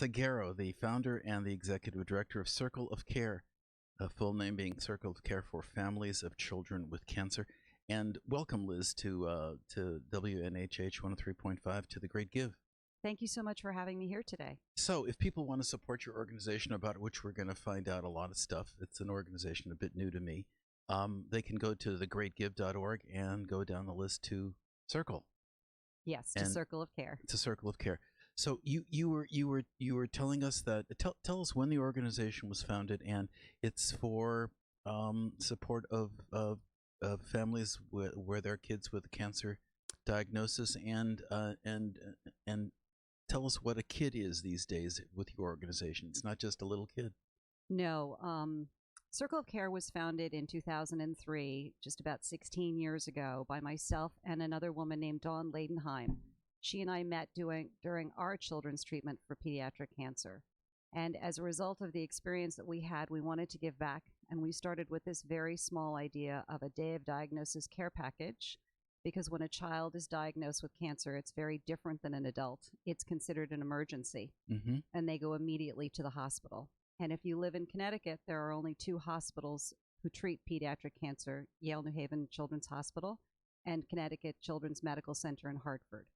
Sagaro, the founder and the executive director of Circle of Care, a full name being Circle of Care for Families of Children with Cancer. And welcome, Liz, to WNHH 103.5 to The Great Give. Thank you so much for having me here today. So, if people want to support your organization, about which we're going to find out a lot of stuff, it's an organization a bit new to me. They can go to thegreatgive.org and go down the list to Circle. Yes, to Circle of Care. To Circle of Care. So you were telling us that tell us when the organization was founded, and it's for support of families where there are kids with a cancer diagnosis, and tell us what a kid is these days with your organization. It's not just a little kid. No, Circle of Care was founded in 2003, just about 16 years ago, by myself and another woman named Dawn Leidenheim. She and I met during our children's treatment for pediatric cancer. And as a result of the experience that we had, we wanted to give back. And we started with this very small idea of a day of diagnosis care package, because when a child is diagnosed with cancer, it's very different than an adult. It's considered an emergency, and they go immediately to the hospital. And if you live in Connecticut, there are only 2 hospitals who treat pediatric cancer, Yale New Haven Children's Hospital and Connecticut Children's Medical Center in Hartford.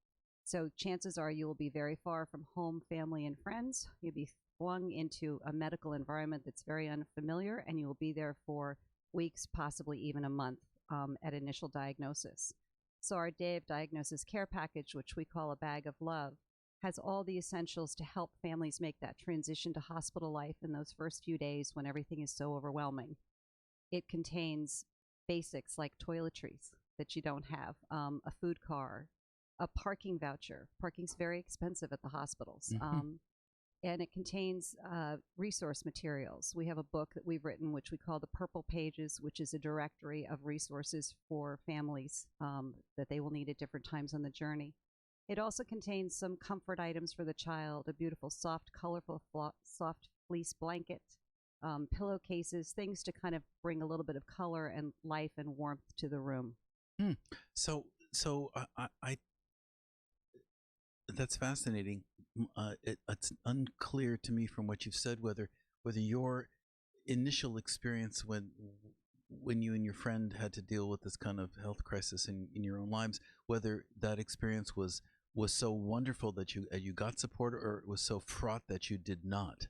So chances are you will be very far from home, family, and friends. You'll be flung into a medical environment that's very unfamiliar, and you will be there for weeks, possibly even a month at initial diagnosis. So our Day of Diagnosis Care Package, which we call a Bag of Love, has all the essentials to help families make that transition to hospital life in those first few days when everything is so overwhelming. It contains basics like toiletries that you don't have, a food car, a parking voucher. Parking's very expensive at the hospitals. And it contains resource materials. We have a book that we've written, which we call the Purple Pages, which is a directory of resources for families that they will need at different times on the journey. It also contains some comfort items for the child, a beautiful, soft, colorful, soft fleece blanket, pillowcases, things to kind of bring a little bit of color and life and warmth to the room. So I that's fascinating. It's unclear to me from what you've said whether your initial experience when you and your friend had to deal with this kind of health crisis in your own lives, whether that experience was so wonderful that you got support, or it was so fraught that you did not.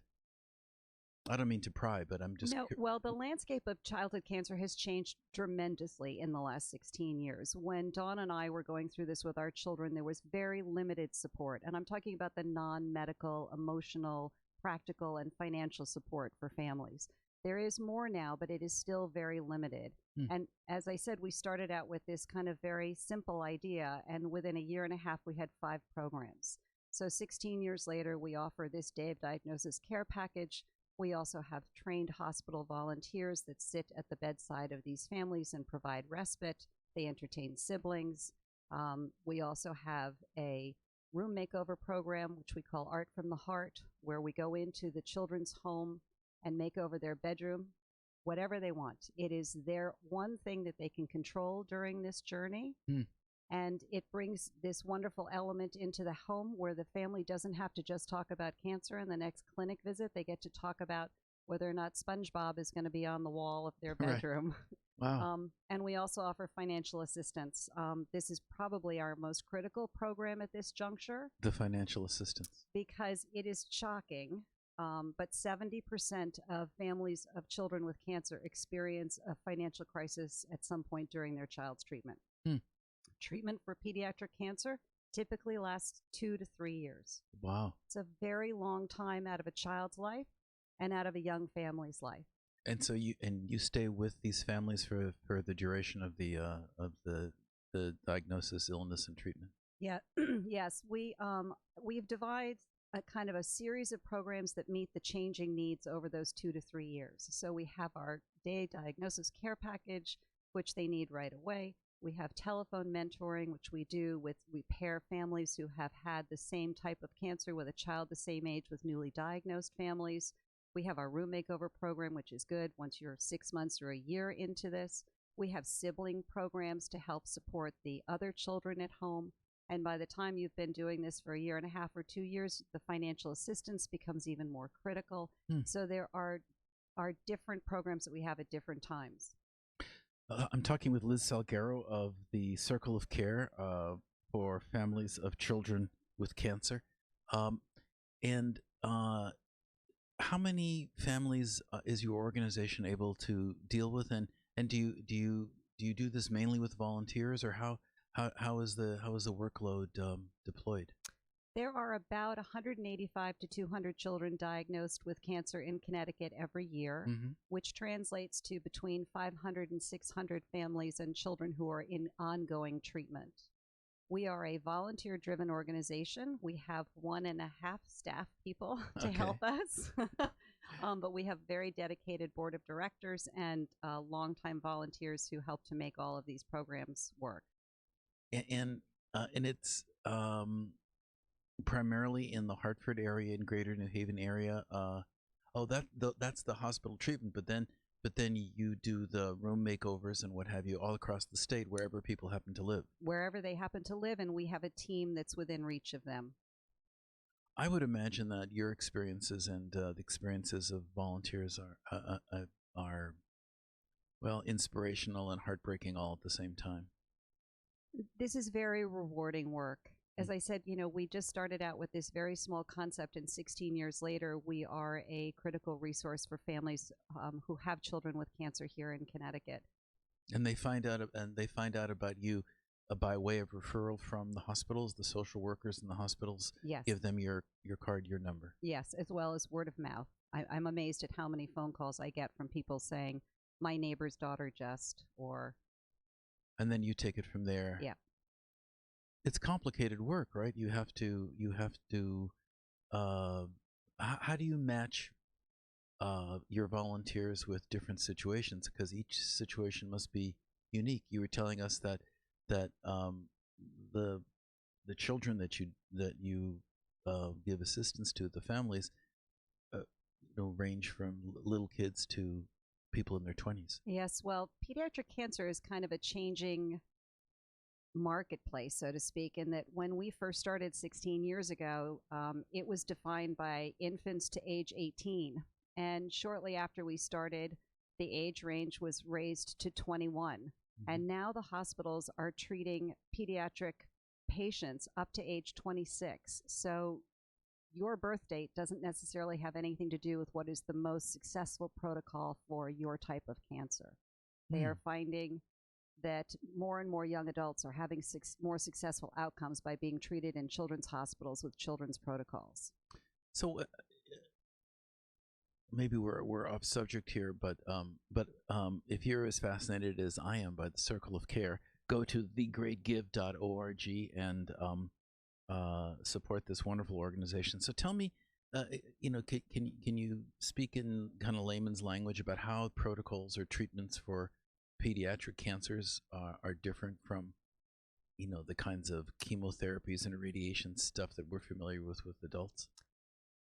I don't mean to pry, but I'm just... No, well, the landscape of childhood cancer has changed tremendously in the last 16 years. When Dawn and I were going through this with our children, there was very limited support. And I'm talking about the non-medical, emotional, practical, and financial support for families. There is more now, but it is still very limited. And as I said, we started out with this kind of very simple idea, and within a year and a half, we had 5 programs. So 16 years later, we offer this Day of Diagnosis Care Package. We also have trained hospital volunteers that sit at the bedside of these families and provide respite. They entertain siblings. We also have a room makeover program, which we call Art from the Heart, where we go into the children's home and make over their bedroom, whatever they want. It is their one thing that they can control during this journey. And it brings this wonderful element into the home where the family doesn't have to just talk about cancer in the next clinic visit. They get to talk about whether or not SpongeBob is going to be on the wall of their bedroom. Right. Wow. And we also offer financial assistance. This is probably our most critical program at this juncture. The financial assistance. Because it is shocking, but 70% of families of children with cancer experience a financial crisis at some point during their child's treatment. Treatment for pediatric cancer typically lasts 2 to 3 years. Wow. It's a very long time out of a child's life and out of a young family's life. And so you stay with these families for the duration of the diagnosis, illness, and treatment. Yeah. Yes, we've devised a kind of a series of programs that meet the changing needs over those 2 to 3 years. So we have our Day Diagnosis Care Package, which they need right away. We have telephone mentoring, which we pair families who have had the same type of cancer with a child the same age with newly diagnosed families. We have our room makeover program, which is good once you're 6 months or a year into this. We have sibling programs to help support the other children at home. And by the time you've been doing this for a year and a half or 2 years, the financial assistance becomes even more critical. Hmm. So there are different programs that we have at different times. I'm talking with Liz Salguero of the Circle of Care for families of children with cancer. And how many families is your organization able to deal with, and do you do this mainly with volunteers, or how is the workload deployed? There are about 185 to 200 children diagnosed with cancer in Connecticut every year, Mm-hmm. which translates to between 500 and 600 families and children who are in ongoing treatment. We are a volunteer-driven organization. We have 1.5 staff people to Okay. help us, but we have very dedicated board of directors and longtime volunteers who help to make all of these programs work. And it's primarily in the Hartford area and Greater New Haven area. That's the hospital treatment, but then you do the room makeovers and what have you all across the state, wherever people happen to live. Wherever they happen to live, and we have a team that's within reach of them. I would imagine that your experiences and the experiences of volunteers are well, inspirational and heartbreaking all at the same time. This is very rewarding work. As I said, we just started out with this very small concept, and 16 years later, we are a critical resource for families who have children with cancer here in Connecticut. And they find out about you by way of referral from the hospitals, the social workers in the hospitals. Yes. Give them your card, your number. Yes, as well as word of mouth. I'm amazed at how many phone calls I get from people saying, "My neighbor's daughter just," or. And then you take it from there. Yeah. It's complicated work, right? You have to. How do you match your volunteers with different situations? Because each situation must be unique. You were telling us that the children that you give assistance to, the families, range from little kids to people in their 20s. Yes, well, pediatric cancer is kind of a changing marketplace, so to speak, in that when we first started 16 years ago, it was defined by infants to age 18. And shortly after we started, the age range was raised to 21. Mm-hmm. And now the hospitals are treating pediatric patients up to age 26. So your birth date doesn't necessarily have anything to do with what is the most successful protocol for your type of cancer. They are finding that more and more young adults are having more successful outcomes by being treated in children's hospitals with children's protocols. So maybe we're off subject here, but if you're as fascinated as I am by the Circle of Care, go to thegreatgive.org and support this wonderful organization. So tell me, can you speak in kind of layman's language about how protocols or treatments for pediatric cancers are different from, the kinds of chemotherapies and radiation stuff that we're familiar with adults?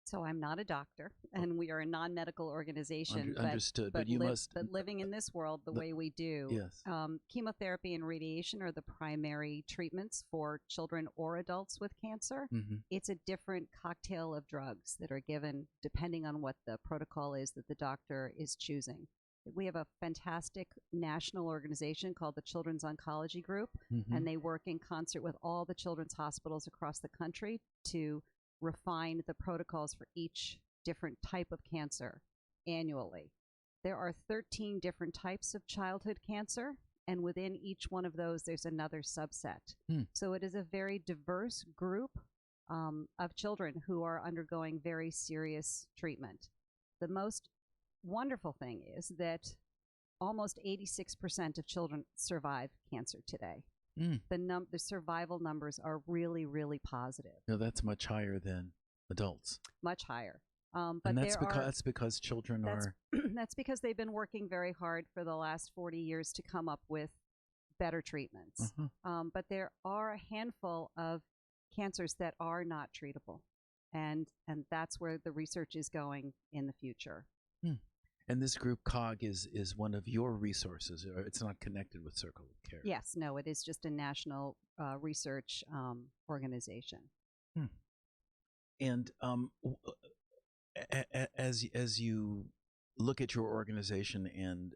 So I'm not a doctor, and we are a non-medical organization. Understood, but you must. But living in this world the way we do, yes. Chemotherapy and radiation are the primary treatments for children or adults with cancer. Mm-hmm. It's a different cocktail of drugs that are given depending on what the protocol is that the doctor is choosing. We have a fantastic national organization called the Children's Oncology Group, mm-hmm. and they work in concert with all the children's hospitals across the country to refine the protocols for each different type of cancer annually. There are 13 different types of childhood cancer, and within each one of those, there's another subset. So it is a very diverse group of children who are undergoing very serious treatment. The most wonderful thing is that almost 86% of children survive cancer today. The survival numbers are really, really positive. No, that's much higher than adults. Much higher. But that's because children are. That's because they've been working very hard for the last 40 years to come up with better treatments. Uh-huh. But there are a handful of cancers that are not treatable, and that's where the research is going in the future. And this group COG is one of your resources, or it's not connected with Circle of Care. Yes, no, it is just a national research organization. Hmm. And as you look at your organization and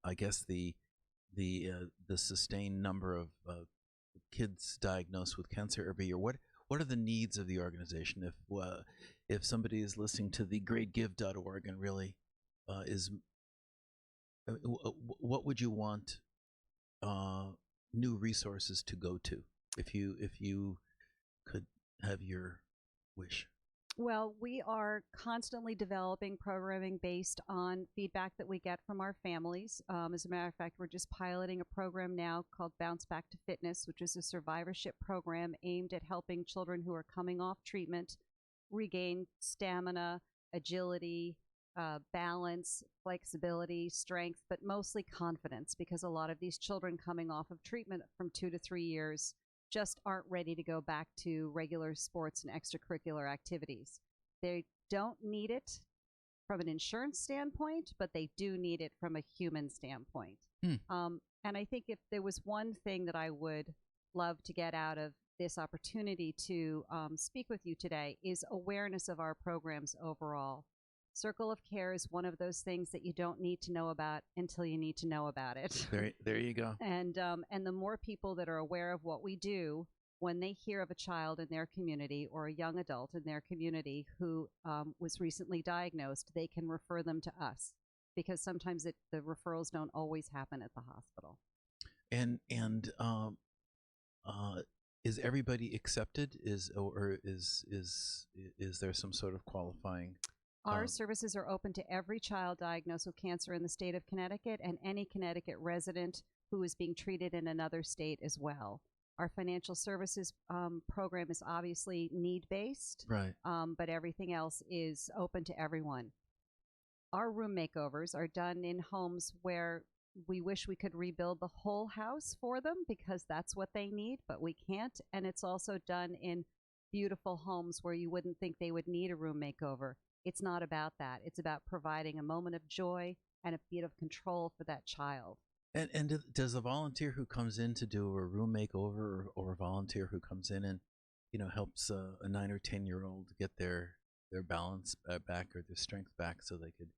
I guess the sustained number of kids diagnosed with cancer every year, what are the needs of the organization? If somebody is listening to the greatgive.org and really what would you want new resources to go to if you could have your wish? Well, we are constantly developing programming based on feedback that we get from our families. As a matter of fact, we're just piloting a program now called Bounce Back to Fitness, which is a survivorship program aimed at helping children who are coming off treatment regain stamina, agility, balance, flexibility, strength, but mostly confidence, because a lot of these children coming off of treatment from 2 to 3 years just aren't ready to go back to regular sports and extracurricular activities. They don't need it from an insurance standpoint, but they do need it from a human standpoint. And I think if there was one thing that I would love to get out of this opportunity to speak with you today is awareness of our programs overall. Circle of Care is one of those things that you don't need to know about until you need to know about it. There you go. And the more people that are aware of what we do, when they hear of a child in their community or a young adult in their community who was recently diagnosed, they can refer them to us, because sometimes the referrals don't always happen at the hospital. And is everybody accepted? Is there some sort of qualifying? Our services are open to every child diagnosed with cancer in the state of Connecticut and any Connecticut resident who is being treated in another state as well. Our financial services program is obviously need-based, right? But everything else is open to everyone. Our room makeovers are done in homes where we wish we could rebuild the whole house for them, because that's what they need, but we can't. And it's also done in beautiful homes where you wouldn't think they would need a room makeover. It's not about that. It's about providing a moment of joy and a bit of control for that child. And does a volunteer who comes in to do a room makeover, or a volunteer who comes in and helps a 9 or 10-year-old get their balance back or their strength back so they could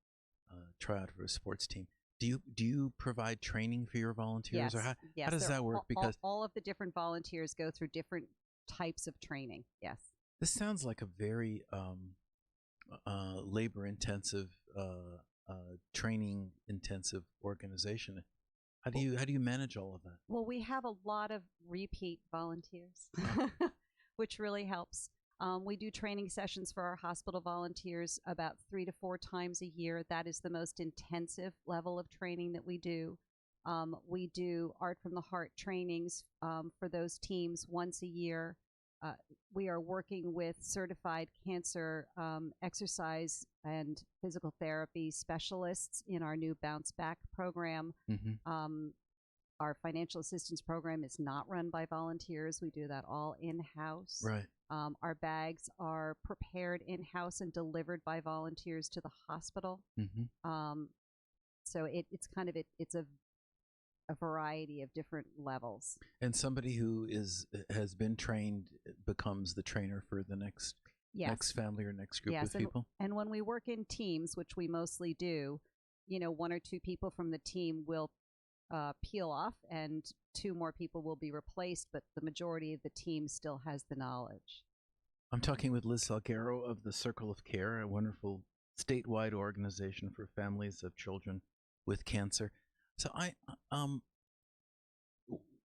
try out for a sports team? Do you provide training for your volunteers? Yes, Or how yes. does that work? Because all of the different volunteers go through different types of training. Yes. This sounds like a very labor-intensive, training-intensive organization. How do you manage all of that? Well, we have a lot of repeat volunteers, which really helps. We do training sessions for our hospital volunteers about 3 to 4 times a year. That is the most intensive level of training that we do. We do Art from the Heart trainings for those teams once a year. We are working with certified cancer exercise and physical therapy specialists in our new Bounce Back program. Mm-hmm. Our financial assistance program is not run by volunteers. We do that all in-house. Right. Our bags are prepared in-house and delivered by volunteers to the hospital. Mm-hmm. So it's a variety of different levels. And somebody who has been trained becomes the trainer for the next family or next group of people. And when we work in teams, which we mostly do, 1 or 2 people from the team will peel off and 2 more people will be replaced, but the majority of the team still has the knowledge. I'm talking with Liz Salguero of the Circle of Care, a wonderful statewide organization for families of children with cancer. So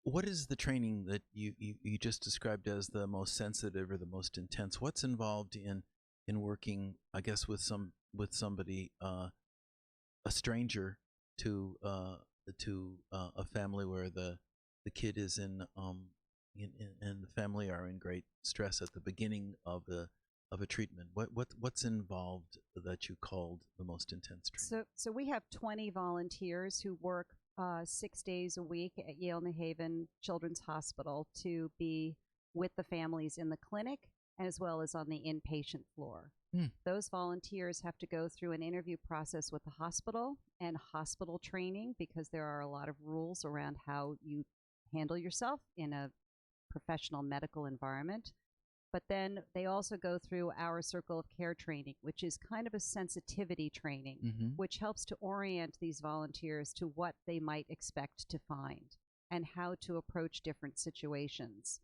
what is the training that you just described as the most sensitive or the most intense? What's involved in working, I guess, with somebody, a stranger to a family where the kid is and the family are in great stress at the beginning of a treatment? What's involved that you called the most intense training? So we have 20 volunteers who work 6 days a week at Yale New Haven Children's Hospital to be with the families in the clinic as well as on the inpatient floor. Hmm. Those volunteers have to go through an interview process with the hospital and hospital training, because there are a lot of rules around how you handle yourself in a professional medical environment. But then they also go through our Circle of Care training, which is kind of a sensitivity training, Mm-hmm. which helps to orient these volunteers to what they might expect to find and how to approach different situations.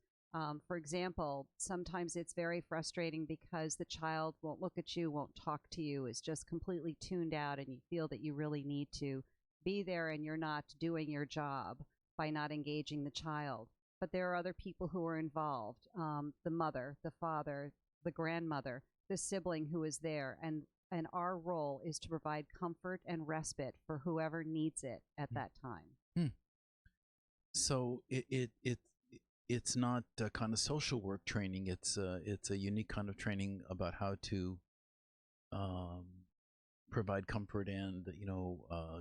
For example, sometimes it's very frustrating because the child won't look at you, won't talk to you, is just completely tuned out, and you feel that you really need to be there and you're not doing your job by not engaging the child. But there are other people who are involved, the mother, the father, the grandmother, the sibling who is there. And our role is to provide comfort and respite for whoever needs it at that time. Hmm. So it's not kind of social work training. It's a unique kind of training about how to um, provide comfort and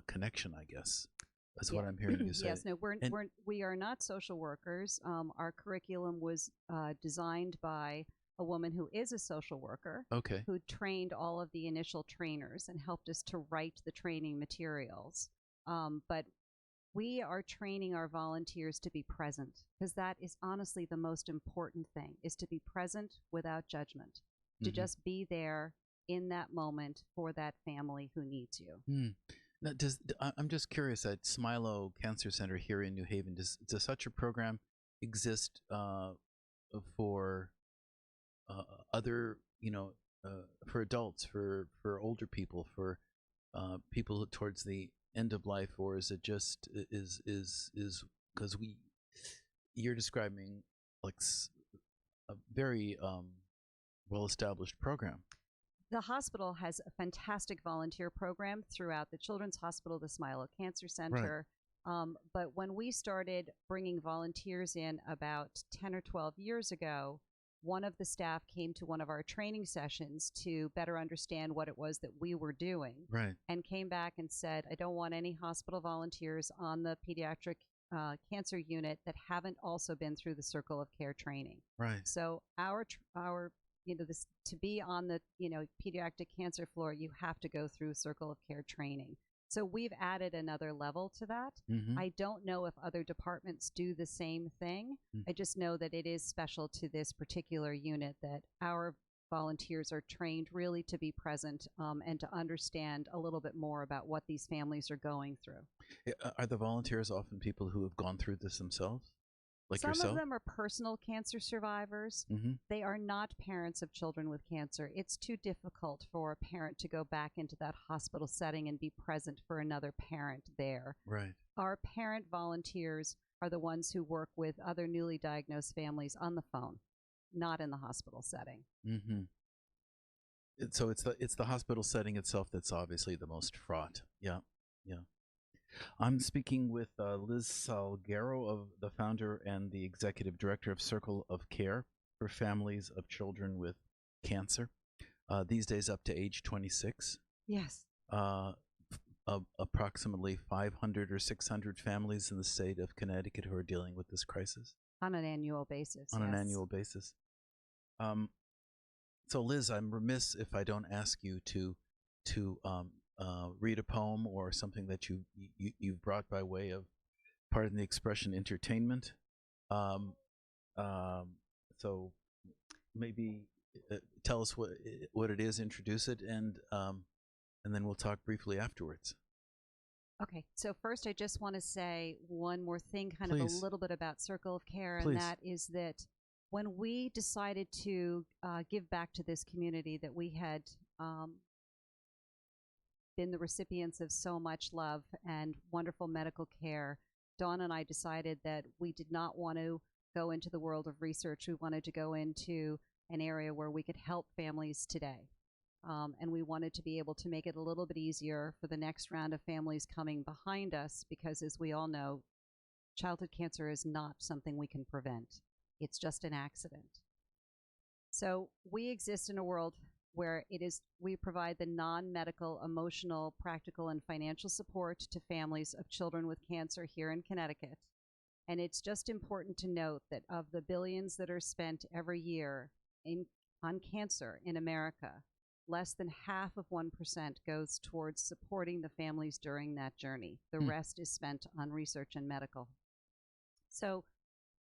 connection. I guess that's what Yeah. I'm hearing you say. Yes, no, And we are not social workers. Our curriculum was designed by a woman who is a social worker, okay, who trained all of the initial trainers and helped us to write the training materials. But we are training our volunteers to be present, because that is honestly the most important thing, is to be present without judgment, to Mhm. just be there in that moment for that family who needs you. Hmm. Now, I'm just curious, at Smilo Cancer Center here in New Haven, does such a program exist for other, for adults, for older people, for people towards the end of life, or is it just is because you're describing like a very well established program. The hospital has a fantastic volunteer program throughout the Children's Hospital, the Smilo Cancer Center. But when we started bringing volunteers in about 10 or 12 years ago, one of the staff came to one of our training sessions to better understand what it was that we were doing, Right. and came back and said, I don't want any hospital volunteers on the pediatric cancer unit that haven't also been through the Circle of Care training. Right. So our this, to be on the pediatric cancer floor, you have to go through Circle of Care training. So we've added another level to that. Mm-hmm. I don't know if other departments do the same thing. I just know that it is special to this particular unit, that our volunteers are trained really to be present and to understand a little bit more about what these families are going through. Are the volunteers often people who have gone through this themselves, like Some yourself? of them are personal cancer survivors. Mm-hmm. They are not parents of children with cancer. It's too difficult for a parent to go back into that hospital setting and be present for another parent there. Right. Our parent volunteers are the ones who work with other newly diagnosed families on the phone, not in the hospital setting. Mm-hmm. So it's the hospital setting itself that's obviously the most fraught. Yeah. Yeah. I'm speaking with Liz Salguero, of the founder and the executive director of Circle of Care for families of children with cancer. These days up to age 26. Yes. Approximately 500 or 600 families in the state of Connecticut who are dealing with this crisis. On an annual basis. On an yes. annual basis. So Liz, I'm remiss if I don't ask you to read a poem or something that you've brought by way of, pardon the expression, entertainment. So maybe tell us what it is, introduce it, and then we'll talk briefly afterwards. Okay, so first I just want to say one more thing, kind Please. of a little bit about Circle of Care, Please. and that is that when we decided to give back to this community, that we had been the recipients of so much love and wonderful medical care, Dawn and I decided that we did not want to go into the world of research. We wanted to go into an area where we could help families today. And we wanted to be able to make it a little bit easier for the next round of families coming behind us, because as we all know, childhood cancer is not something we can prevent. It's just an accident. So we exist in a world where we provide the non-medical, emotional, practical, and financial support to families of children with cancer here in Connecticut. And it's just important to note that of the billions that are spent every year on cancer in America, less than half of 1% goes towards supporting the families during that journey. The rest is spent on research and medical. So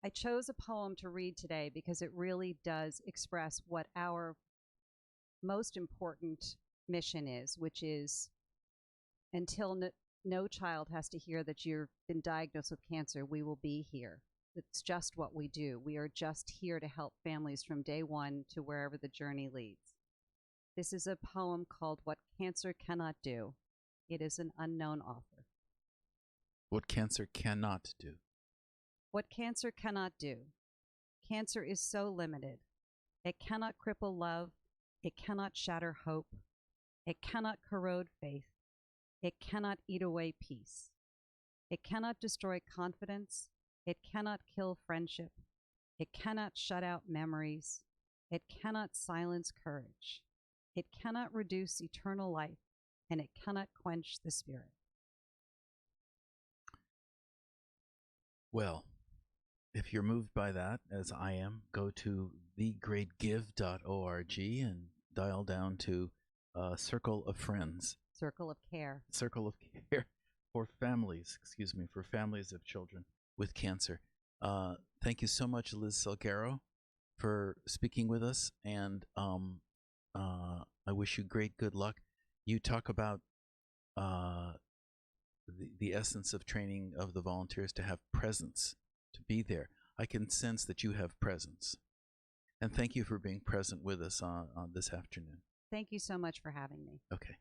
I chose a poem to read today because it really does express what our most important mission is, which is until no child has to hear that you've been diagnosed with cancer, we will be here. It's just what we do. We are just here to help families from day one to wherever the journey leads. This is a poem called What Cancer Cannot Do. It is an unknown author. What cancer cannot do. What cancer cannot do. Cancer is so limited. It cannot cripple love. It cannot shatter hope. It cannot corrode faith. It cannot eat away peace. It cannot destroy confidence. It cannot kill friendship. It cannot shut out memories. It cannot silence courage. It cannot reduce eternal life, and it cannot quench the spirit. Well, if you're moved by that, as I am, go to thegreatgive.org and dial down to Circle of Friends. Circle of Care. Circle of Care for families, for families of children with cancer. Thank you so much, Liz Salguero, for speaking with us, and I wish you great good luck. You talk about the essence of training of the volunteers to have presence, to be there. I can sense that you have presence. And thank you for being present with us on this afternoon. Thank you so much for having me. Okay.